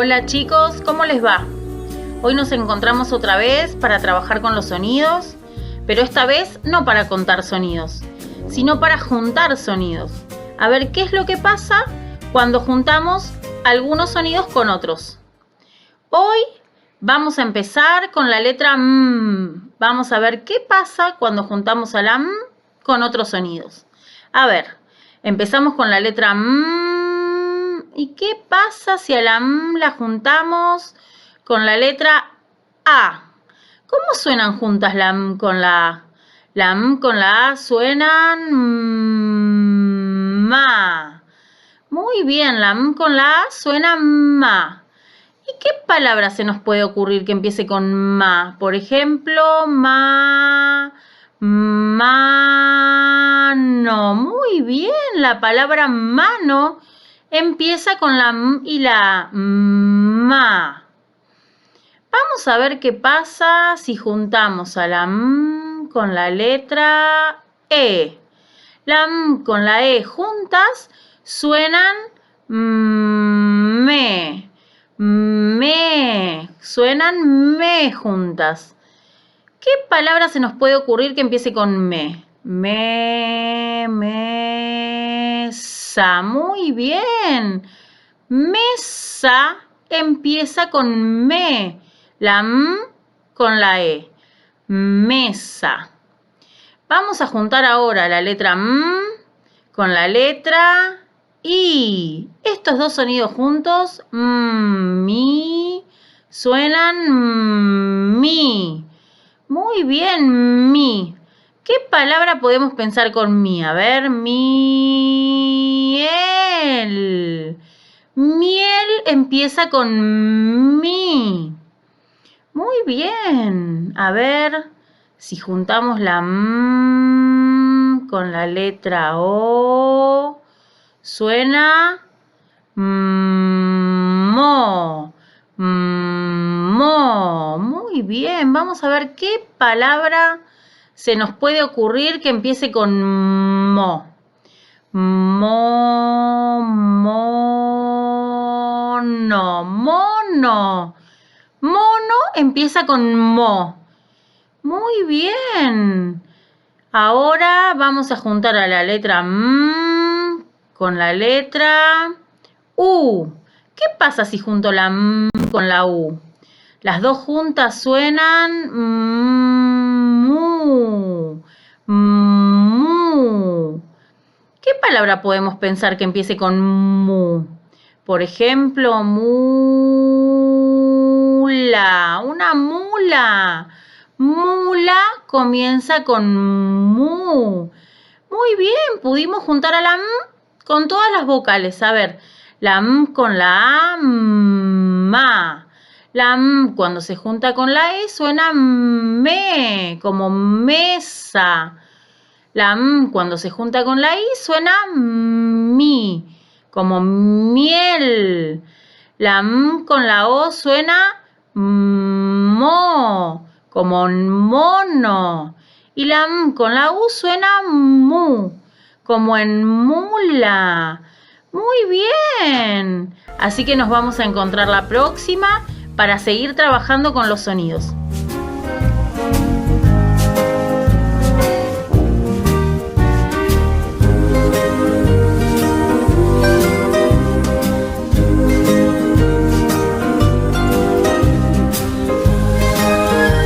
Hola chicos, ¿cómo les va? Hoy nos encontramos otra vez para trabajar con los sonidos, pero esta vez no para contar sonidos, sino para juntar sonidos. A ver qué es lo que pasa cuando juntamos algunos sonidos con otros. Hoy vamos a empezar con la letra M. Vamos a ver qué pasa cuando juntamos a la M con otros sonidos. A ver, empezamos con la letra M. ¿Y qué pasa si a la M la juntamos con la letra A? ¿Cómo suenan juntas la M con la A? La M con la A suenan ma. Muy bien, la M con la A suena ma. ¿Y qué palabra se nos puede ocurrir que empiece con ma? Por ejemplo, mano. Muy bien, la palabra mano empieza con la M y la A. Ma. Vamos a ver qué pasa si juntamos a la M con la letra E. La M con la E juntas suenan me. Me. Suenan me juntas. ¿Qué palabra se nos puede ocurrir que empiece con me? Mesa. Muy bien. Mesa empieza con me. La M con la E. Mesa. Vamos a juntar ahora la letra M con la letra I. Estos dos sonidos juntos, mi, suenan mi. Muy bien, mi. ¿Qué palabra podemos pensar con mi? A ver, miel. Miel empieza con mi. Muy bien. A ver si juntamos la M con la letra O. Suena mo. Mo. Muy bien. Vamos a ver qué palabra se nos puede ocurrir que empiece con mo. Mono. Mono. Mono empieza con mo. Muy bien. Ahora vamos a juntar a la letra M con la letra U. ¿Qué pasa si junto la M con la U? Las dos juntas suenan mu. Mu. ¿Qué palabra podemos pensar que empiece con mu? Por ejemplo, mula. Una mula. Mula comienza con mu. Muy bien, pudimos juntar a la M con todas las vocales. A ver, la M con la A, ma. La M cuando se junta con la E suena me, como mesa. La M cuando se junta con la I suena mi, como miel. La M con la O suena mo, como mono. Y la M con la U suena mu, como en mula. Muy bien. Así que nos vamos a encontrar la próxima para seguir trabajando con los sonidos.